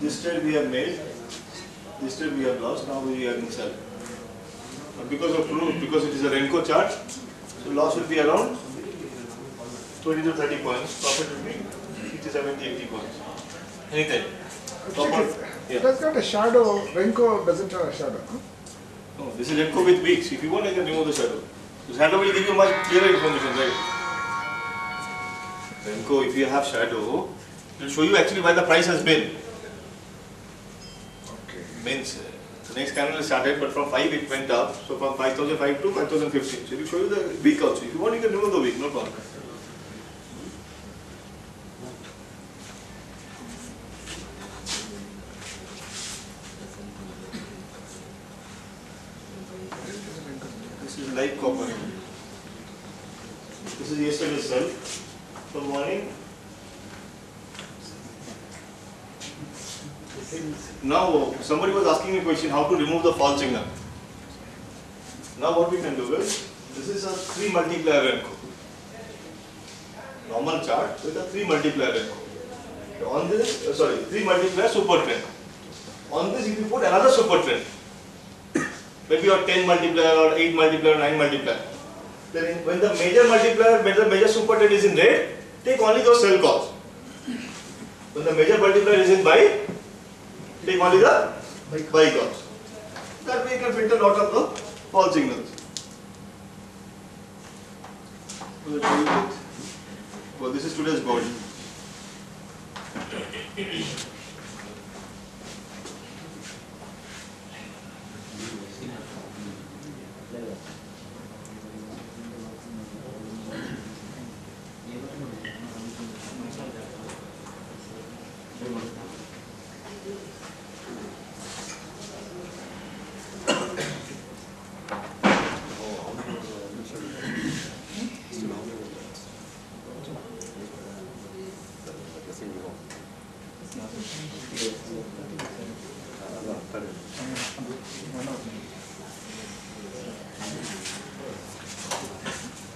This trade we have made, this trade we have lost, now we are in sell. Because of truth, because it is a Renko chart, so loss will be around 20 to 30 points, profit will be 60, 70, 80 points. Anything. It has got a shadow. Renko doesn't have a shadow. Huh? No, this is Renko with weeks. If you want, I can remove the shadow. The shadow will give you much clearer information, right? Renko, if you have shadow, it will show you actually where the price has been. Okay. Means the next candle started, but from 5 it went up. So from 5,005 to 5,015. So it will show you the week also. If you want, you can remove the week, no problem. This is light copper. This is yesterday's sell. For morning. Now somebody was asking me a question how to remove the fall signal. Now what we can do is, this is a 3 multiplier Renko. Normal chart with a 3 multiplier Renko. On this, 3 multiplier super trend. On this if you put another super trend, maybe your 10 multiplier or 8 multiplier or 9 multiplier. Then when the major multiplier, when the major super trend is in red, take only those sell calls. When the major multiplier is in buy, take only the buy calls. That way you can filter a lot of the fall signals. Well, this is today's gold.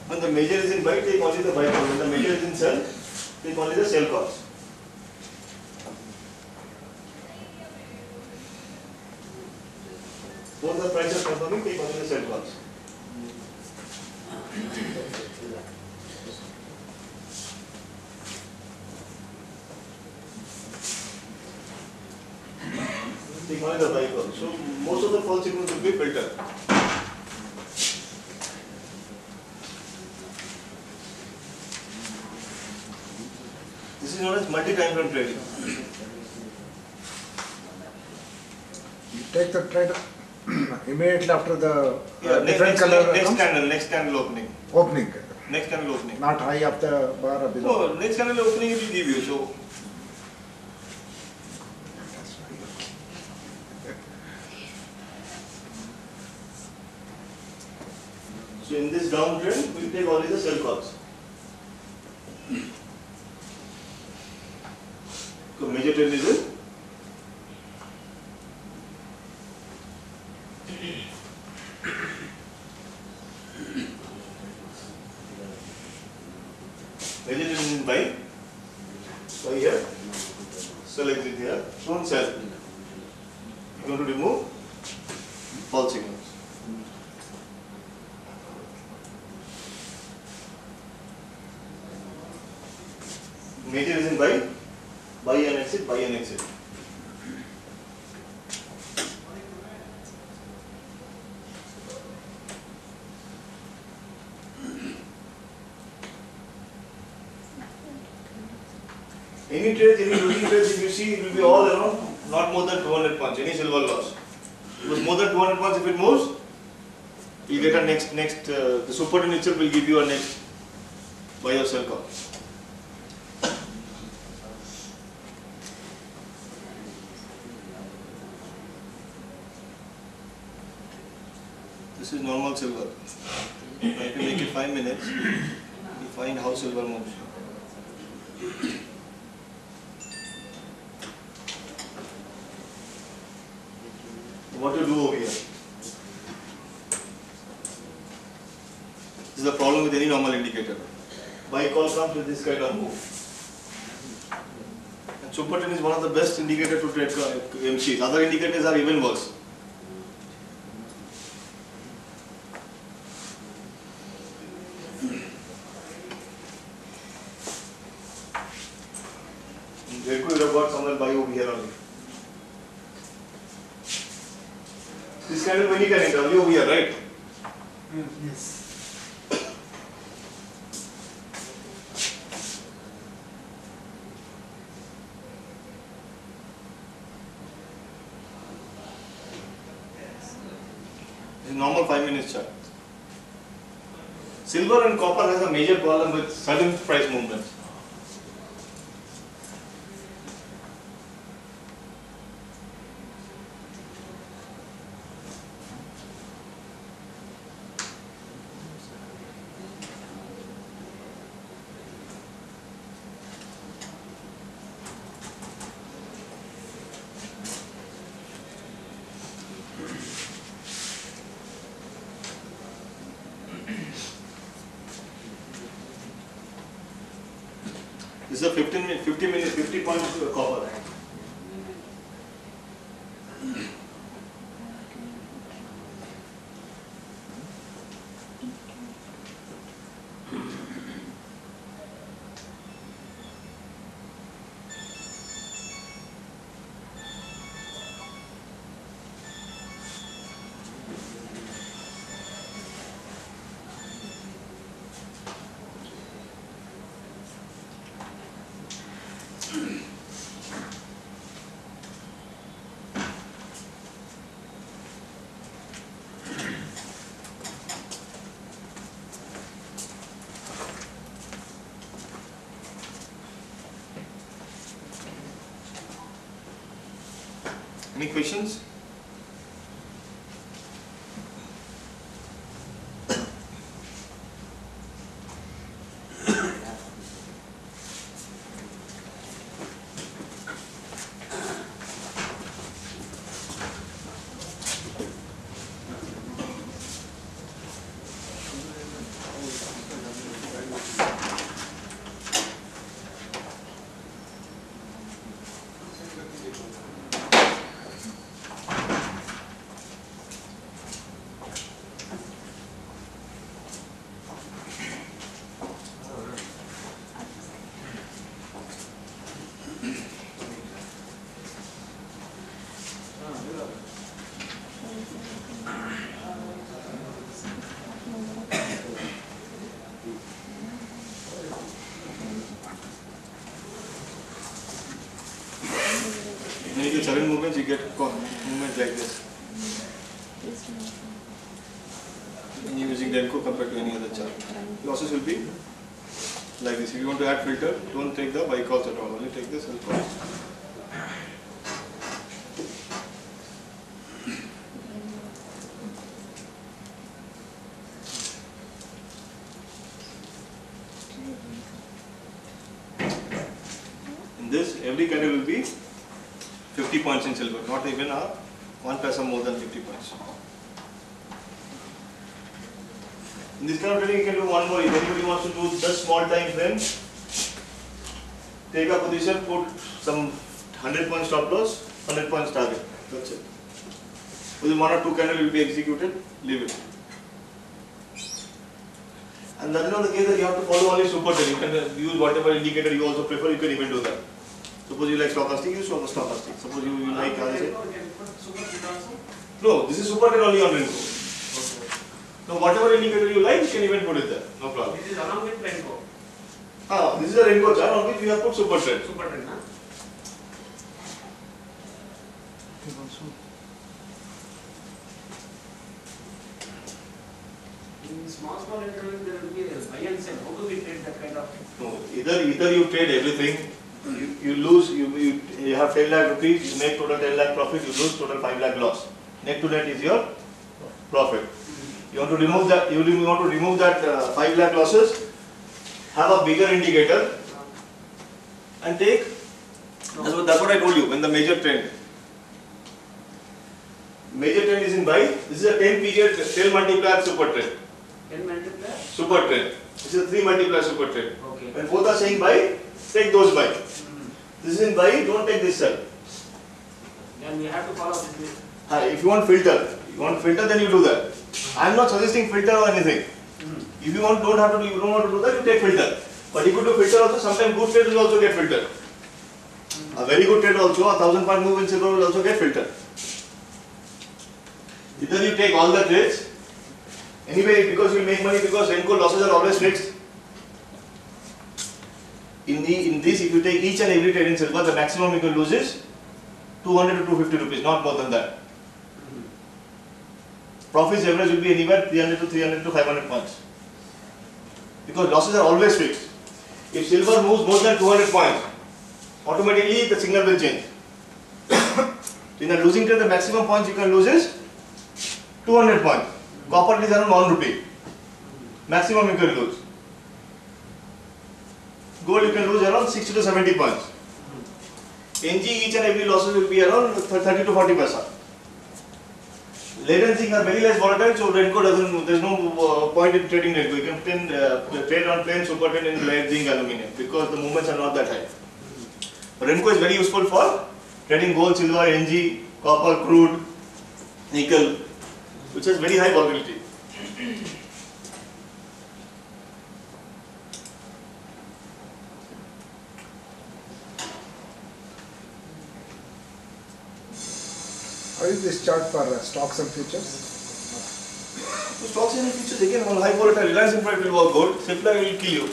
When the major is in buy, take only the buy call. When the major is in sell, take only the sell calls. Both the prices confirming, take only the sell calls. Take only the buy call. So most of the fall signals will be filtered. This is known as multi-time frame trading. You take the trade immediately after the next candle opening. Opening. Next candle opening. Not high up the bar or below. No, next candle opening it will give you. So in this downtrend, we will take only the sell calls. So major trend is in major trend is in buy here, sell exit here, don't sell. You are going to remove fall signals. Major is in buy and exit, buy and exit. Any trades, any losing trades, if you see, it will be all around not more than 200 points, any silver loss. Because more than 200 points, if it moves, you get a next, the super trend itself will give you a next buy or sell call. This is normal silver. I can make it 5 minutes. You find how silver moves. What to do over here? This is the problem with any normal indicator. Buy call comes with this kind of move. And super trend is one of the best indicators to trade MCs. Other indicators are even worse. There could have got somewhere buy over here only. This kind of money can enter only over here, right? Yes. This is normal 5 minutes chart. Silver and copper has a major problem with sudden price movements. This is a 50 point copper. Any questions? When you do sudden movements, you get movements like this. When you're using Denko compared to any other chart, losses will be like this. If you want to add filter, don't take the buy calls at all, only take the sell calls. In this, every candle will be 50 points in silver, not even a 1 paisa more than 50 points. In this kind of trading, you can do one more. If anybody wants to do just small time frame, take a position, put some 100 point stop loss, 100 points target. That's it. Within 1 or 2 candle will be executed, leave it. And that is not the case that you have to follow only super trend. You can use whatever indicator you also prefer, you can even do that. Suppose you like stochastic, use stochastic. Suppose you like no, this is super trend only on Renko. So whatever indicator you like, you can even put it there. No problem. This is along with Renko. This is a Renko chart on which we have put super trend. Super trend, huh? In small interval, there will be a buy and sell. How do we trade that kind of thing? No, either you trade everything, you lose, you have 10 lakh rupees, you make total 10 lakh profit, you lose total 5 lakh loss. Net to net is your profit. You want to remove that, you want to remove that 5 lakh losses, have a bigger indicator and take, that's what I told you, when the major trend. Major trend is in buy, this is a 10 period tail multiplier super trend. 10 multiplier? Super trend. This is a 3 multiplier super trend. Okay. When both are saying buy, take those buy. This is in buy, don't take this sell. Then we have to follow this way. If you want filter, then you do that. I am not suggesting filter or anything. If you don't have to do, you don't want to do that, you take filter. But if you do filter also, sometimes good trade will also get filtered. A very good trade also, a 1,000 point move in silver will also get filtered. Either you take all the trades, anyway because you will make money because Renko losses are always fixed. In this, if you take each and every trade in silver, the maximum you can lose is 200 to 250 rupees, not more than that. Profits average will be anywhere 300 to 300 to 500 points. Because losses are always fixed. If silver moves more than 200 points, automatically the signal will change. In a losing trade, the maximum points you can lose is 200 points. Copper is around 1 rupee. Maximum you can lose. Gold you can lose around 60 to 70 points. NG each and every losses will be around 30 to 40 paisa. Lead and zinc are very less volatile, so Renko doesn't. There is no point in trading Renko. You can trade on plain super trade in lead, zinc, aluminium because the movements are not that high. Renko is very useful for trading gold, silver, NG, copper, crude, nickel, which has very high volatility. How is this chart for stocks and futures? So stocks and futures again on high volatile. Reliance Infra will work good. Simply will kill you.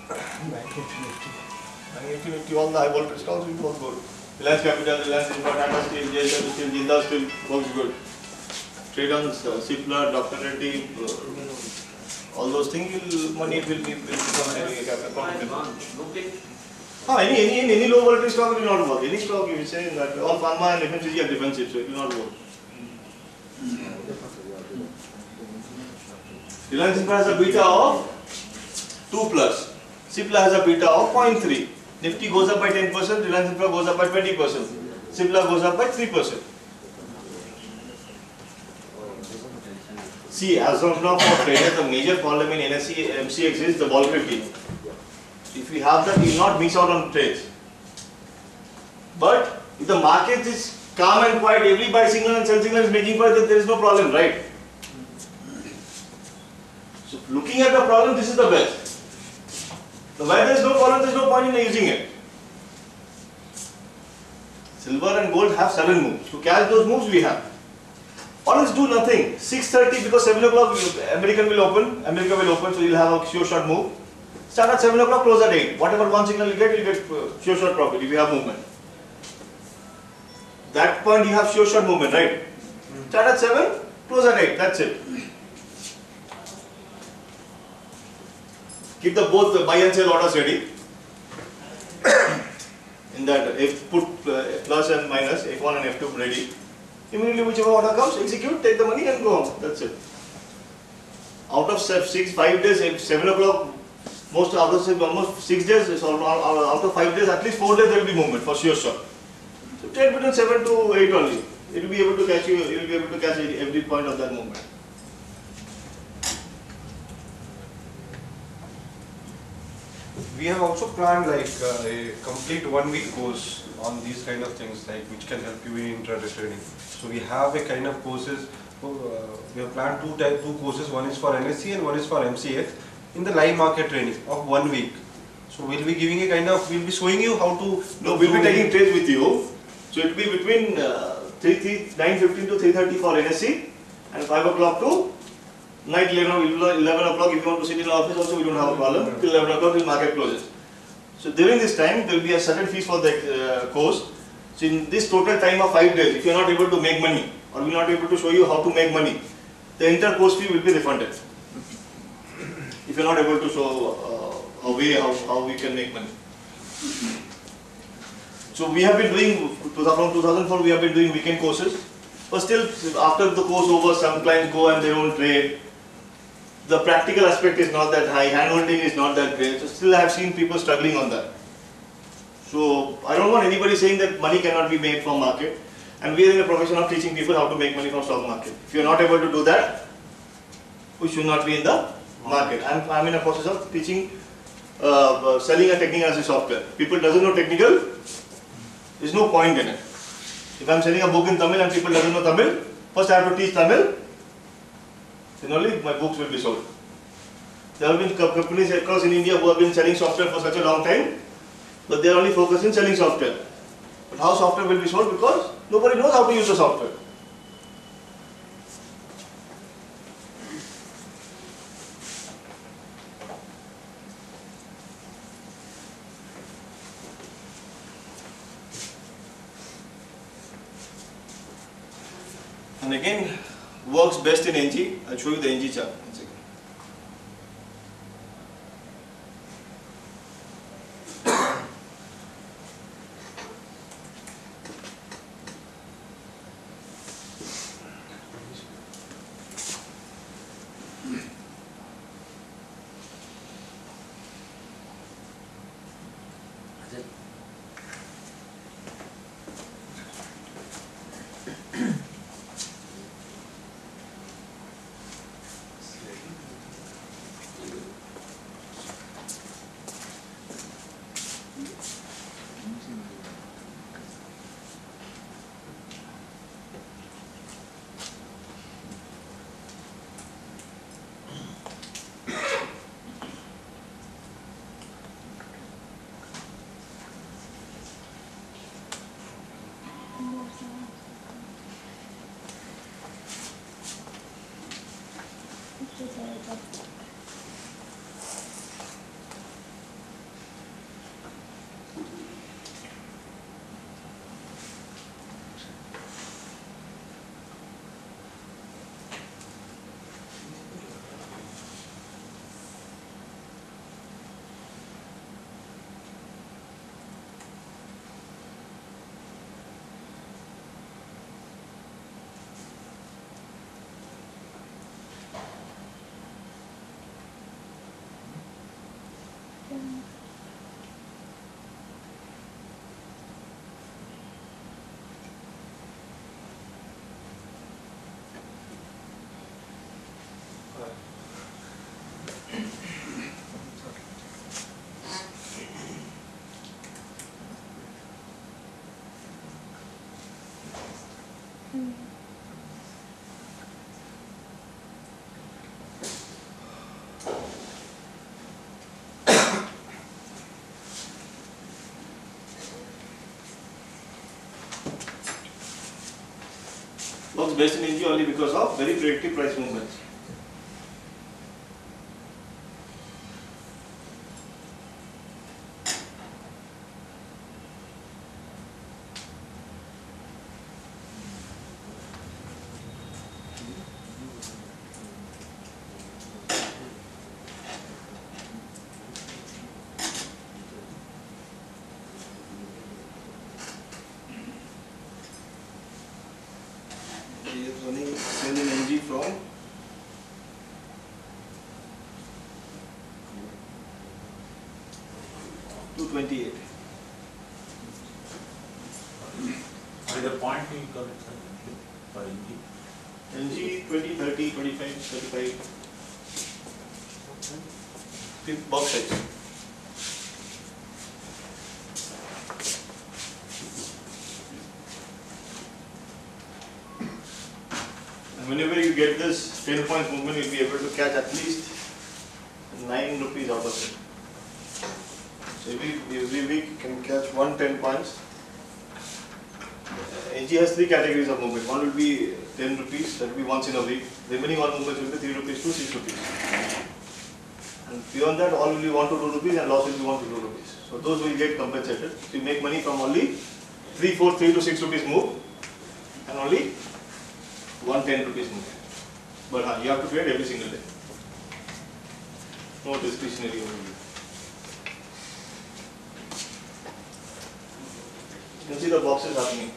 Bank Nifty. And if you all the high volatile stocks will work good. Reliance Capital, Reliance Infra, Tata Steel, JSW Steel, Jindal Steel works good. Trade on Cipla, Dr. Reddy, all those things money will become Okay. any low volatility stock will not work. Any stock you will say that all pharma and FMCG are defensive, so it will not work. Reliance Infra has a beta of 2 plus. Cipla has a beta of 0.3. Nifty goes up by 10%, Reliance Infra goes up by 20%. Cipla goes up by 3%. See, as of now for traders, the major problem in NSE MCX is the volatility. If we have that, we will not miss out on trades. But if the market is calm and quiet, every buy signal and sell signal is making for it, then there is no problem, right? So looking at the problem, this is the best. So where there is no problem, there is no point in using it. Silver and gold have 7 moves. To catch those moves, we have. Or else do nothing. 6:30 because 7 o'clock America will open, so you will have a sure shot move. Start at 7 o'clock, close at 8. Whatever one signal you get sure shot profit if you have movement. That point you have sure shot movement, right? Start at 7, close at 8, that's it. Keep both the buy and sell orders ready. In that, if put plus and minus, F1 and F2 ready. Immediately whichever order comes, execute, take the money and go home. That's it. Out of 5 days, 7 o'clock, almost 6 days, so out of 5 days, at least 4 days there will be movement for sure shot. So trade between 7 to 8 only. It will be able to catch you will be able to catch every point of that movement. We have also planned like a complete 1 week course on these kind of things, like which can help you in intraday trading. So we have a kind of courses. We have planned two courses. One is for NSE and one is for MCX in the live market training of 1 week. So we'll be giving a kind of, we'll be showing you how to. No, we'll be taking trades with you. So it will be between 9:15 to 3:30 for NSE and 5 o'clock to night 11 o'clock. If you want to sit in the office also, we don't have a problem. Till 11 o'clock till market closes. So during this time, there will be a certain fees for the course. So in this total time of 5 days, if you are not able to make money or we are not able to show you how to make money, the entire course fee will be refunded. If you are not able to show a way how we can make money. So we have been doing, from 2004 we have been doing weekend courses. But still, after the course over, some clients go and they don't trade. The practical aspect is not that high, hand-holding is not that great. So still I have seen people struggling on that. So I don't want anybody saying that money cannot be made from market. And we are in a profession of teaching people how to make money from stock market. If you are not able to do that, we should not be in the market. I'm in a process of teaching selling a technical analysis software. People doesn't know technical, there's no point in it. If I'm selling a book in Tamil and people doesn't know Tamil, first I have to teach Tamil, then only my books will be sold. There have been companies across in India who have been selling software for such a long time, but they are only focused in selling software. But how software will be sold? Because nobody knows how to use the software. And again, works best in NG. I'll show you the NG chart. One second. Works best in NG only because of very predictive price movements. Running sell in NG from $228. What is the point you call it, sir, for NG? NG 20, 30, 25, 35. Box size. Whenever you get this 10 points movement, you'll be able to catch at least 9 rupees out of it. So every week you can catch 10 points. NG has 3 categories of movement. One will be 10 rupees, that will be once in a week. Remaining all movements will be 3 rupees to 6 rupees. And beyond that, all will be 1 to 2 rupees and loss will be 1 to 2 rupees. So those will get compensated. So you make money from only 3 to 6 rupees move and only 110 rupees move. But you have to trade every single day. No discretionary only. You can see the boxes happening.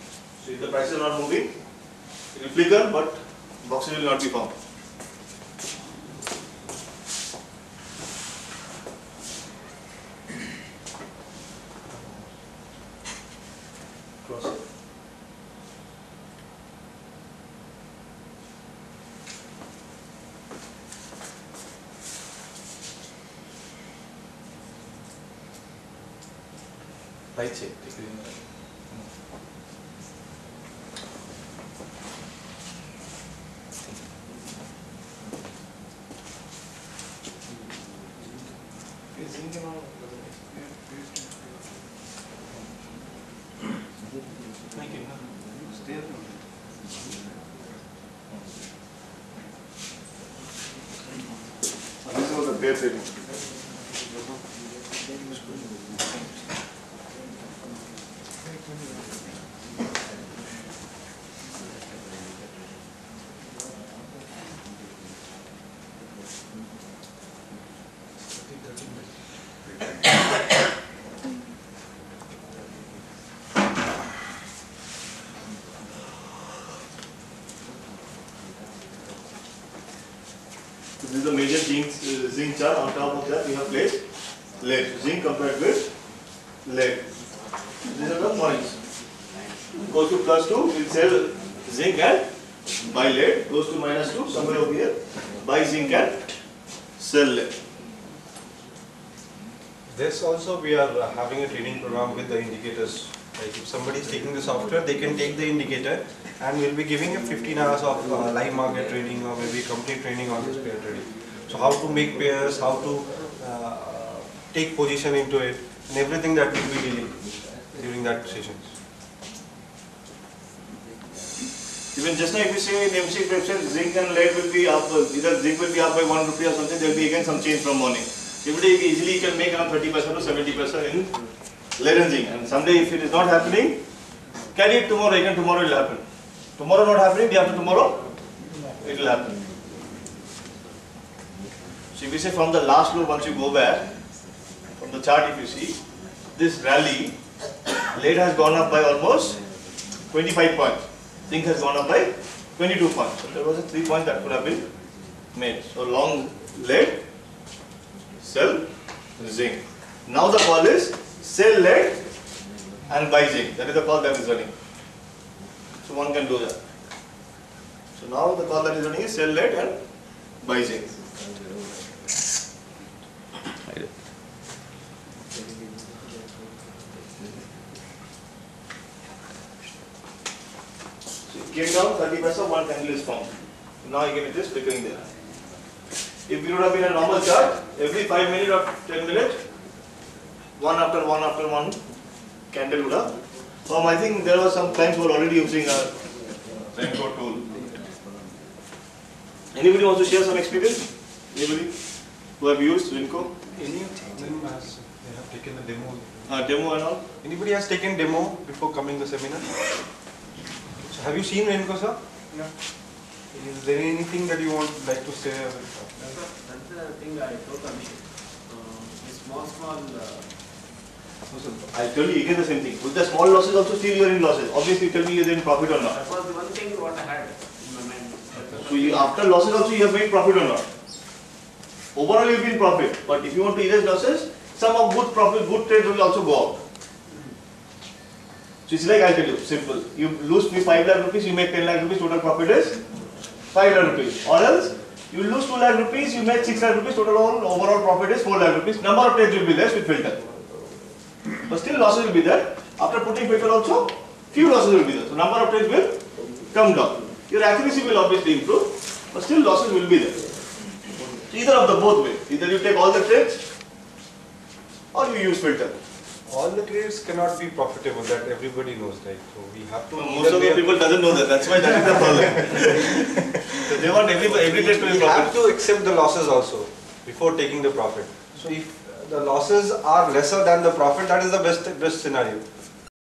So if the prices are not moving, it will flicker, but boxes will not be formed. Close it. Try check. Thank you. This was the base area. This is the major zinc chart. On top of that, we have placed lead. Zinc compared with lead. These are the points. Goes to +2, we'll sell zinc and buy lead. Goes to -2, somewhere over here, buy zinc and sell lead. This also we are having a training program with the indicators. Like if somebody is taking the software, they can take the indicator and we'll be giving a 15 hours of live market trading or maybe complete training on this pair trading. So how to make pairs, how to take position into it, and everything that we'll be dealing during that sessions. Even just now, if you say in MCX website, zinc and lead will be up, either zinc will be up by 1 rupee or something, there will be again some change from morning. So every day easily you can make around 30% to 70% in lead and zinc. And someday if it is not happening, carry it tomorrow, again tomorrow it will happen. Tomorrow not happening, day after tomorrow, it will happen. So if you say from the last low, once you go back, from the chart if you see, this rally, lead has gone up by almost 25 points. Zinc has gone up by 22 points. So there was a 3 points that could have been made. So long lead, sell zinc. Now the call is sell lead and buy zinc. That is the call that is running. So one can do that. So now the call that is running is sell lead and buy zinc. Came down 30 paisa, one candle is formed. Now again it is flickering there. If it would have been a normal chart, every 5 minutes or 10 minutes, one after one candle would have formed. I think there were some clients who were already using a Renko tool. Anybody wants to share some experience? Anybody who have used Renko? Any of them has they have taken the demo? Demo and all? Anybody has taken demo before coming to the seminar? So have you seen Renko, sir? Yeah. Is there anything that you want like to say? That's the thing I told Abhishek. Small. I'll tell you again the same thing. With the small losses also still you are in losses. Obviously tell me you are in profit or not. That was the one thing what I had in my mind. So you, after losses also you have made profit or not. Overall you have been profit. But if you want to erase losses, some of good profit, good trades will also go out. So it's like I'll tell you, simple. You lose me 5 lakh rupees, you make 10 lakh rupees, total profit is 5 lakh rupees. Or else you lose 2 lakh rupees, you make 6 lakh rupees, total overall profit is 4 lakh rupees. Number of trades will be less with filter. But still losses will be there. After putting filter also, few losses will be there. So number of trades will come down. Your accuracy will obviously improve, but still losses will be there. So either of the both ways. Either you take all the trades or you use filter. All the trades cannot be profitable, that everybody knows, right? So we have to. Most of the people doesn't know that. That's why that is the problem. So they want every trade to be We have profit. to accept the losses also before taking the profit. So if the losses are lesser than the profit, that is the best scenario.